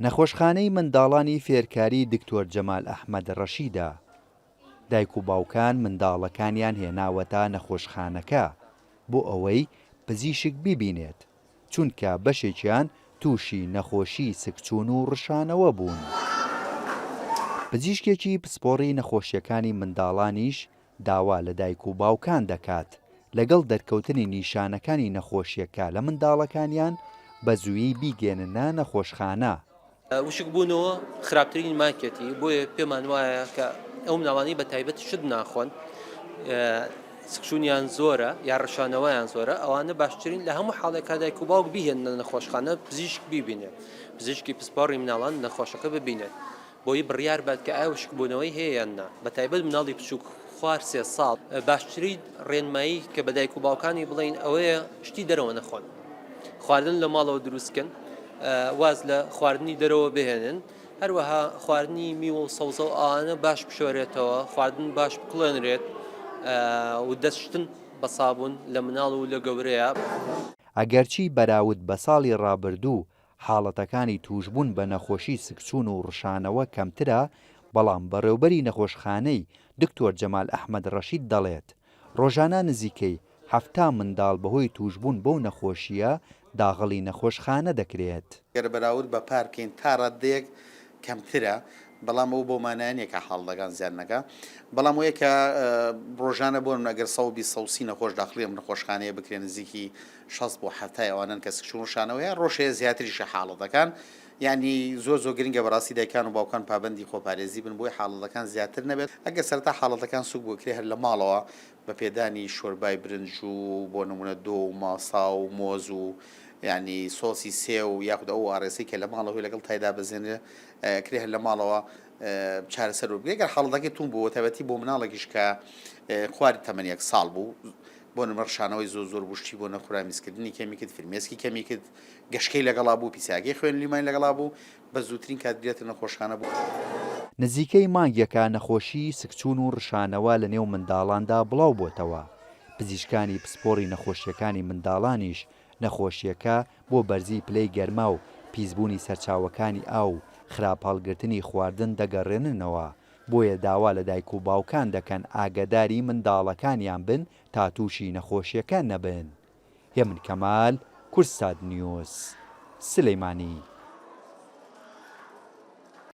نەخۆشخانەی منداڵانی فێرکاری دکتۆر جەمال ئەحمەد ڕەشیدە. دایک و باوکان منداڵەکانیان هێناوەتە نەخۆشخانەکە بۆ ئەوەی پزیشک ببینێت، چونکە بەشێکیان تووشی نەخۆشی سکچوون و ڕشانەوە بوون. پزیشکێکی پسپۆڕی نەخۆشیەکانی منداڵانیش داوا لە دایک و باوکان دەکات لەگەڵ دەرکەوتنی نیشانەکانی نەخۆشیەکە لە منداڵەکانیان بە زوویی بیگێننە نەخۆشخانە. وشک بوونەوە خراپترین ماکێتی بۆیە پێمان وایە کە ئەو مناڵانی بە تایبەت شت ناخۆن، سکشونیان زۆرە یا ڕشانەوەیان زۆرە، ئەوانە باشترین لە هەموو حاڵێکا دایک و باوک بیهێنە نەخۆشخانە پزیشک ببینێت، پزیشکی پسپۆڕی مناڵان نەخۆشەکە ببینێت بۆی بڕیار بات کە ئایا وشک بوونەوەی هەیەیاننا. بە تایبەت مناڵی بچووک خوار 3 ساڵ باشترین ڕێنمایی کە بە دایک و باوکانی بڵین ئەوەیە شتی دەرەوە نەخۆن، خواردن لە ماڵەوە دروستکن، واز لە خواردنی دەرەوە بهێنن، هەروەها خواردنی میوە و سەوزە و ئاوانە باش بشۆرێتەوە، خواردن باش بکڵێنرێت و دەستشتن بە سابوون لە مناڵ و لە گەورەیە. ئەگەرچی بەراورد بە ساڵی ڕابردوو حاڵەتەکانی توشبوون بە نەخۆشی سکچوون و ڕشانەوە کەمترە، بەڵام بەڕێوەبەری نەخۆشخانەی دکتۆر جەمال ئەحمەد ڕەشید دەڵێت ڕۆژانە نزیکەی 7 منداڵ بەهۆی توشبوون بەو نەخۆشیە داغڵی نەخۆشخانە دەکرێت. گەر بەراورد بە پارکین تا ڕادەیەک کەمترە، بەڵام ئەو بۆ مانایانێکە حاڵەکان زیانەکە، بەڵام وەیە کە ڕۆژانە بۆن ئەگەر 120 نەخۆش داخلی ئەم نەخۆشخانەیە بکرێن نزیکی 6 بۆ 7 ئەوانن کە سکشون ڕشانەوەیە ڕۆژەیە زیاتریشە حاڵەتەکان، یعنی زۆر گرنگە بەڕاستی دایکان و باوکان پابەندی خۆپارێزی بن بۆی حاڵەتەکان زیاتر نەبێت. ئەگەر سەرتا حاڵەتەکان سوک بۆکرێ هەر لە ماڵەوە بە پێدانی شۆربای برنج و بۆ نمونە دۆ و ماسا و مۆز و یعنی سۆسی سێ و یاخود ئەو ئارێسی کە لە ماڵەوەی لەگەڵ تایدا بزێنێ کرێ هەر لە ماڵەوە چارەسەر و بگەر حاڵەتەکەی تون بوو تایبەتی بۆ مناڵێکیش کە خواری تەمەن 1 ساڵ بوو بۆ نمەڕشانەوەی زۆر بشتی بۆ نەخورا میسکردنی کەمی کرد، فرمێسکی کەمی کرد، گەشتکەی لەگەڵا بوو، پیساگەی خوێن لیمان لەگەڵا بوو، بە زووترین کاتگرێتە نەخۆشخانە بوو. نزیکەی مانگێکە نەخۆشی سکچوون و ڕشانەوە لە نێو منداڵاندا بڵاو بۆتەوە. پزیشکانی پسپۆڕی نەخۆشیەکانی منداڵانیش نەخۆشیەکە بۆ بەرزی پلەی گەرما و پیسبوونی سەرچاوەکانی ئاو خراپ هەڵگرتنی خواردن دەگەڕێننەوە، بۆیە داوا لە دایک و باوکان دەکەن ئاگاداری منداڵەکانیان بن تا تووشی نەخۆشیەکە نەبن. هێمن کەمال، کورسات نیوز، سلەیمانی.